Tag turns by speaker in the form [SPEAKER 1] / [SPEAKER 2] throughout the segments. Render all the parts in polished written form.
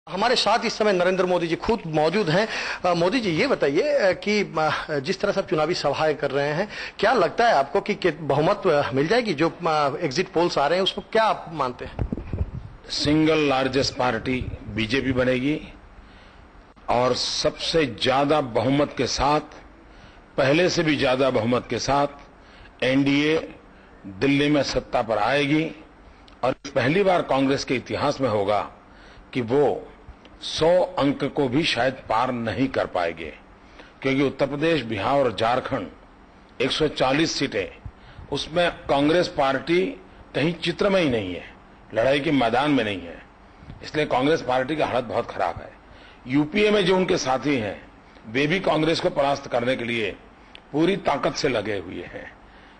[SPEAKER 1] हमारे साथ इस समय नरेंद्र मोदी जी खुद मौजूद हैं। मोदी जी, ये बताइए कि जिस तरह से आप चुनावी सभाएं कर रहे हैं, क्या लगता है आपको कि बहुमत मिल जाएगी? जो एग्जिट पोल्स आ रहे हैं उसको क्या आप मानते हैं?
[SPEAKER 2] सिंगल लार्जेस्ट पार्टी बीजेपी बनेगी और सबसे ज्यादा बहुमत के साथ, पहले से भी ज्यादा बहुमत के साथ एनडीए दिल्ली में सत्ता पर आएगी। और पहली बार कांग्रेस के इतिहास में होगा कि वो 100 अंक को भी शायद पार नहीं कर पाएंगे, क्योंकि उत्तर प्रदेश, बिहार और झारखंड 140 सीटें, उसमें कांग्रेस पार्टी कहीं चित्र में ही नहीं है, लड़ाई के मैदान में नहीं है। इसलिए कांग्रेस पार्टी की हालत बहुत खराब है। यूपीए में जो उनके साथी हैं, वे भी कांग्रेस को परास्त करने के लिए पूरी ताकत से लगे हुए हैं।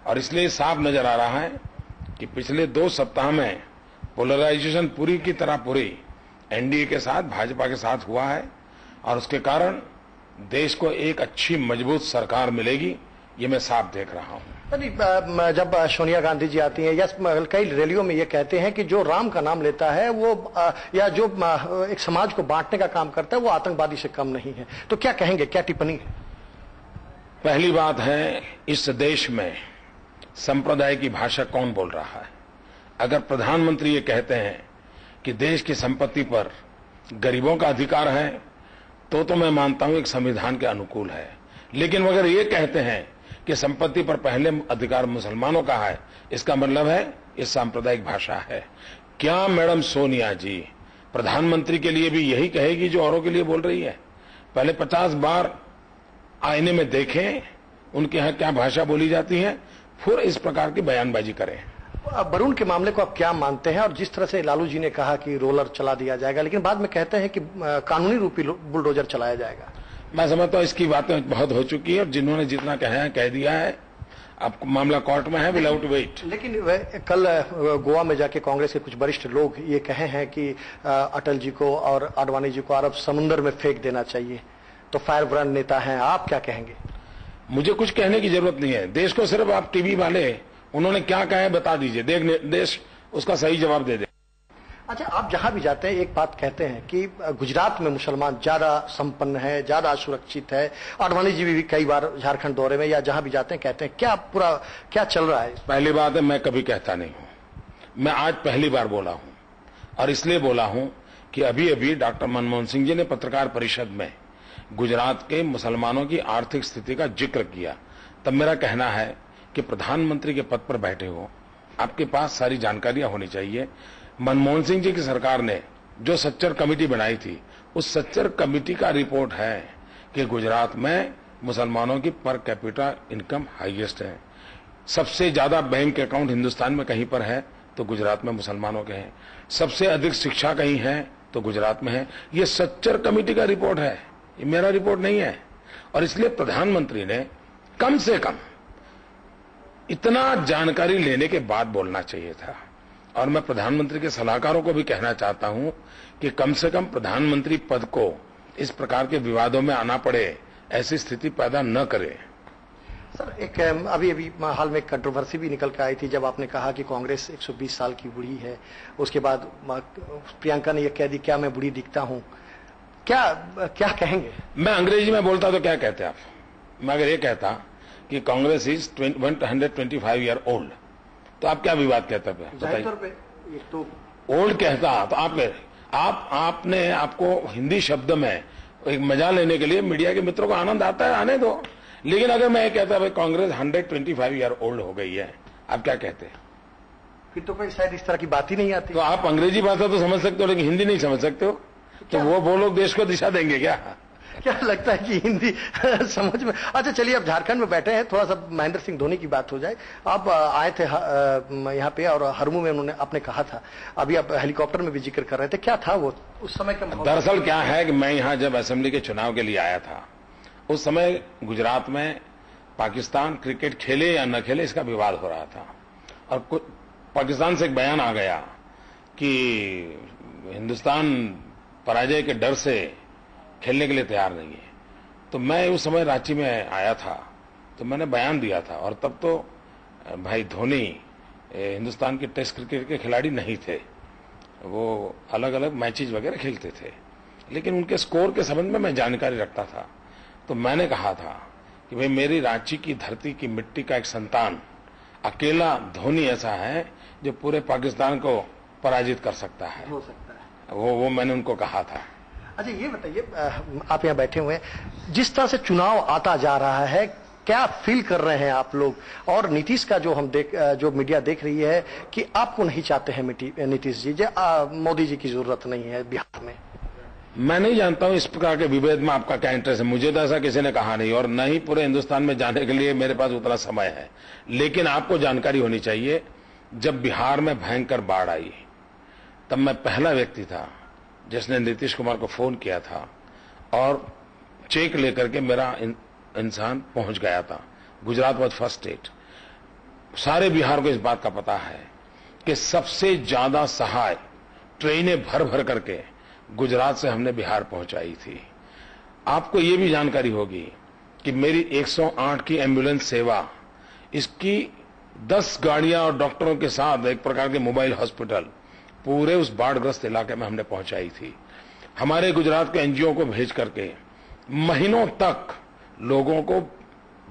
[SPEAKER 2] और इसलिए साफ नजर आ रहा है कि पिछले 2 सप्ताह में पोलराइजेशन पूरी की तरह पूरी एनडीए के साथ, भाजपा के साथ हुआ है और उसके कारण देश को एक अच्छी मजबूत सरकार मिलेगी, ये मैं साफ देख रहा हूं।
[SPEAKER 1] जब सोनिया गांधी जी आती हैं या कई रैलियों में ये कहते हैं कि जो राम का नाम लेता है वो या जो एक समाज को बांटने का काम करता है वो आतंकवादी से कम नहीं है, तो क्या कहेंगे, क्या टिप्पणी है?
[SPEAKER 2] पहली बात है, इस देश में संप्रदाय की भाषा कौन बोल रहा है? अगर प्रधानमंत्री ये कहते हैं कि देश की संपत्ति पर गरीबों का अधिकार है, तो मैं मानता हूं एक संविधान के अनुकूल है। लेकिन अगर ये कहते हैं कि संपत्ति पर पहले अधिकार मुसलमानों का है, इसका मतलब है ये सांप्रदायिक भाषा है। क्या मैडम सोनिया जी प्रधानमंत्री के लिए भी यही कहेगी जो औरों के लिए बोल रही है? पहले 50 बार आईने में देखें उनके यहां क्या भाषा बोली जाती है, फिर इस प्रकार की बयानबाजी करें।
[SPEAKER 1] वरुण के मामले को आप क्या मानते हैं? और जिस तरह से लालू जी ने कहा कि रोलर चला दिया जाएगा, लेकिन बाद में कहते हैं कि कानूनी रूपी बुलडोजर चलाया जाएगा।
[SPEAKER 2] मैं समझता हूं इसकी बातें बहुत हो चुकी है और जिन्होंने जितना कहा है कह दिया है। अब मामला कोर्ट में है, विदाउट वेट।
[SPEAKER 1] लेकिन कल गोवा में जाके कांग्रेस के कुछ वरिष्ठ लोग ये कहे हैं कि अटल जी को और आडवाणी जी को अरब समुद्र में फेंक देना चाहिए, तो फायर ब्रांड नेता हैं, आप क्या कहेंगे?
[SPEAKER 2] मुझे कुछ कहने की जरूरत नहीं है। देश को सिर्फ आप टीवी वाले उन्होंने क्या कहा है बता दीजिए, देश उसका सही जवाब दे दे।
[SPEAKER 1] अच्छा, आप जहां भी जाते हैं एक बात कहते हैं कि गुजरात में मुसलमान ज्यादा संपन्न है, ज्यादा सुरक्षित है। आडवाणी जी भी कई बार झारखंड दौरे में या जहां भी जाते हैं कहते हैं, क्या चल रहा है?
[SPEAKER 2] पहली बात है, मैं कभी कहता नहीं हूं। मैं आज पहली बार बोला हूं और इसलिए बोला हूं कि अभी अभी डॉक्टर मनमोहन सिंह जी ने पत्रकार परिषद में गुजरात के मुसलमानों की आर्थिक स्थिति का जिक्र किया। तब मेरा कहना है कि प्रधानमंत्री के पद पर बैठे हो, आपके पास सारी जानकारियां होनी चाहिए। मनमोहन सिंह जी की सरकार ने जो सच्चर कमेटी बनाई थी, उस सच्चर कमेटी का रिपोर्ट है कि गुजरात में मुसलमानों की पर कैपिटा इनकम हाईएस्ट है। सबसे ज्यादा बैंक अकाउंट हिंदुस्तान में कहीं पर है तो गुजरात में मुसलमानों के हैं। सबसे अधिक शिक्षा कहीं है तो गुजरात में है। ये सच्चर कमेटी का रिपोर्ट है, ये मेरा रिपोर्ट नहीं है। और इसलिए प्रधानमंत्री ने कम से कम इतना जानकारी लेने के बाद बोलना चाहिए था। और मैं प्रधानमंत्री के सलाहकारों को भी कहना चाहता हूं कि कम से कम प्रधानमंत्री पद को इस प्रकार के विवादों में आना पड़े, ऐसी स्थिति पैदा न करे।
[SPEAKER 1] सर, एक अभी हाल में एक कंट्रोवर्सी भी निकल कर आई थी जब आपने कहा कि कांग्रेस 120 साल की बूढ़ी है। उसके बाद प्रियंका ने यह कह दी, क्या मैं बूढ़ी दिखता हूं? क्या कहेंगे?
[SPEAKER 2] मैं अंग्रेजी में बोलता तो क्या कहते आप? मैं अगर ये कहता कि कांग्रेस इज 125 ईयर ओल्ड, तो आप क्या विवाद कहते हैं? बताइए।
[SPEAKER 1] तो
[SPEAKER 2] ओल्ड कहता तो आपने आपको हिंदी शब्द में एक मजा लेने के लिए मीडिया के मित्रों को आनंद आता है, आने दो। लेकिन अगर मैं ये कहता भाई कांग्रेस 125 ईयर ओल्ड हो गई है, आप क्या कहते हैं?
[SPEAKER 1] फिर तो कोई शायद इस तरह की बात ही नहीं आती।
[SPEAKER 2] तो आप अंग्रेजी भाषा तो समझ सकते हो लेकिन हिंदी नहीं समझ सकते हो, तो वो लोग देश को दिशा देंगे क्या?
[SPEAKER 1] क्या लगता है कि हिंदी समझ में? अच्छा चलिए, अब झारखंड में बैठे हैं, थोड़ा सा महेंद्र सिंह धोनी की बात हो जाए। आप आए थे यहाँ पे और हरमू में आपने कहा था, अभी आप हेलीकॉप्टर में भी जिक्र कर रहे थे, क्या था वो उस समय का?
[SPEAKER 2] दरअसल क्या है कि मैं यहाँ जब असेंबली के चुनाव के लिए आया था, उस समय गुजरात में पाकिस्तान क्रिकेट खेले या न खेले इसका विवाद हो रहा था। और पाकिस्तान से एक बयान आ गया कि हिंदुस्तान पराजय के डर से खेलने के लिए तैयार नहीं है। तो मैं उस समय रांची में आया था, तो मैंने बयान दिया था। और तब तो भाई धोनी हिंदुस्तान के टेस्ट क्रिकेट के खिलाड़ी नहीं थे, वो अलग अलग मैचेज वगैरह खेलते थे। लेकिन उनके स्कोर के संबंध में मैं जानकारी रखता था। तो मैंने कहा था कि भाई मेरी रांची की धरती की मिट्टी का एक संतान अकेला धोनी ऐसा है जो पूरे पाकिस्तान को पराजित कर सकता है,
[SPEAKER 1] हो सकता है।
[SPEAKER 2] वो मैंने उनको कहा था।
[SPEAKER 1] अच्छा ये बताइए, आप यहाँ बैठे हुए हैं, जिस तरह से चुनाव आता जा रहा है, क्या फील कर रहे हैं आप लोग? और नीतीश का जो मीडिया देख रही है कि आपको नहीं चाहते हैं नीतीश जी, मोदी जी की जरूरत नहीं है बिहार में।
[SPEAKER 2] मैं नहीं जानता हूं इस प्रकार के विभेद में आपका क्या इंटरेस्ट है। मुझे तो ऐसा किसी ने कहा नहीं, और न ही पूरे हिंदुस्तान में जाने के लिए मेरे पास उतना समय है। लेकिन आपको जानकारी होनी चाहिए, जब बिहार में भयंकर बाढ़ आई तब मैं पहला व्यक्ति था जिसने नीतीश कुमार को फोन किया था और चेक लेकर के मेरा इंसान पहुंच गया था। Gujarat was first state. सारे बिहार को इस बात का पता है कि सबसे ज्यादा सहाय ट्रेनें भर भर करके गुजरात से हमने बिहार पहुंचाई थी। आपको ये भी जानकारी होगी कि मेरी 108 की एम्बुलेंस सेवा, इसकी 10 गाड़ियां और डॉक्टरों के साथ एक प्रकार के मोबाइल हॉस्पिटल पूरे उस बाढ़ग्रस्त इलाके में हमने पहुंचाई थी। हमारे गुजरात के एनजीओ को भेज करके महीनों तक लोगों को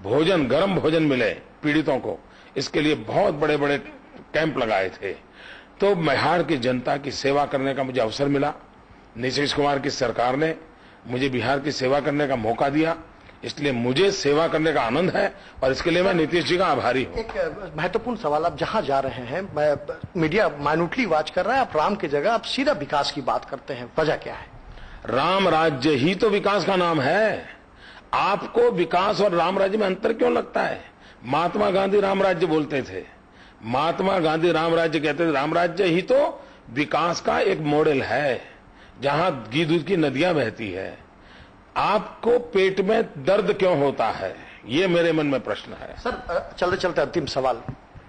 [SPEAKER 2] भोजन, गर्म भोजन मिले पीड़ितों को, इसके लिए बहुत बड़े बड़े कैंप लगाए थे। तो बिहार की जनता की सेवा करने का मुझे अवसर मिला। नीतीश कुमार की सरकार ने मुझे बिहार की सेवा करने का मौका दिया, इसलिए मुझे सेवा करने का आनंद है और इसके लिए मैं नीतीश जी का आभारी हूं।
[SPEAKER 1] एक महत्वपूर्ण सवाल, आप जहां जा रहे हैं, मीडिया माइन्यूटली वॉच कर रहा है, आप राम की जगह आप सीधा विकास की बात करते हैं, वजह क्या है?
[SPEAKER 2] राम राज्य ही तो विकास का नाम है। आपको विकास और राम राज्य में अंतर क्यों लगता है? महात्मा गांधी राम राज्य बोलते थे, महात्मा गांधी राम राज्य कहते थे। राम राज्य ही तो विकास का एक मॉडल है जहां घी दूध की नदियां बहती है। आपको पेट में दर्द क्यों होता है, ये मेरे मन में प्रश्न है।
[SPEAKER 1] सर चलते चलते अंतिम सवाल,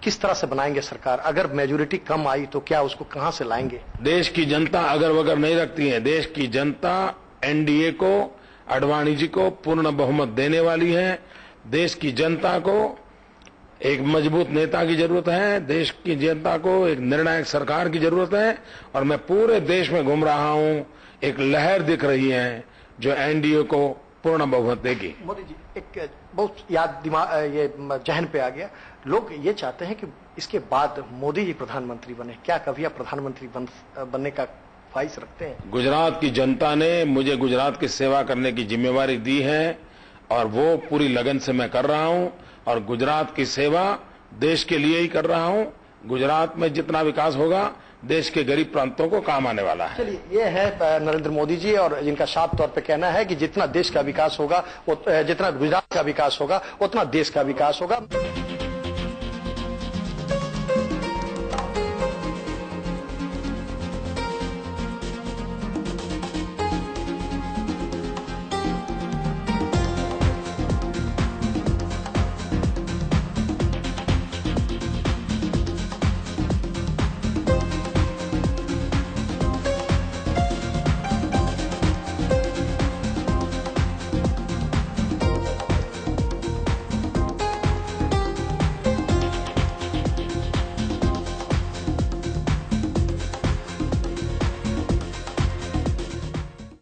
[SPEAKER 1] किस तरह से बनाएंगे सरकार? अगर मेजोरिटी कम आई तो क्या उसको कहां से लाएंगे?
[SPEAKER 2] देश की जनता अगर वगर नहीं रखती है। देश की जनता एनडीए को, आडवाणी जी को पूर्ण बहुमत देने वाली है। देश की जनता को एक मजबूत नेता की जरूरत है, देश की जनता को एक निर्णायक सरकार की जरूरत है। और मैं पूरे देश में घूम रहा हूं, एक लहर दिख रही है जो एनडीए को पूर्ण बहुमत देगी।
[SPEAKER 1] मोदी जी, एक बहुत याद ये जहन पे आ गया, लोग ये चाहते हैं कि इसके बाद मोदी जी प्रधानमंत्री बने। क्या कभी आप प्रधानमंत्री बनने का ख्वाहिश रखते हैं?
[SPEAKER 2] गुजरात की जनता ने मुझे गुजरात की सेवा करने की जिम्मेवारी दी है और वो पूरी लगन से मैं कर रहा हूं। और गुजरात की सेवा देश के लिए ही कर रहा हूं। गुजरात में जितना विकास होगा देश के गरीब प्रांतों को काम आने वाला है।
[SPEAKER 1] चलिए, ये है नरेंद्र मोदी जी, और जिनका साफ तौर पे कहना है कि जितना देश का विकास होगा, जितना गुजरात का विकास होगा, उतना देश का विकास होगा।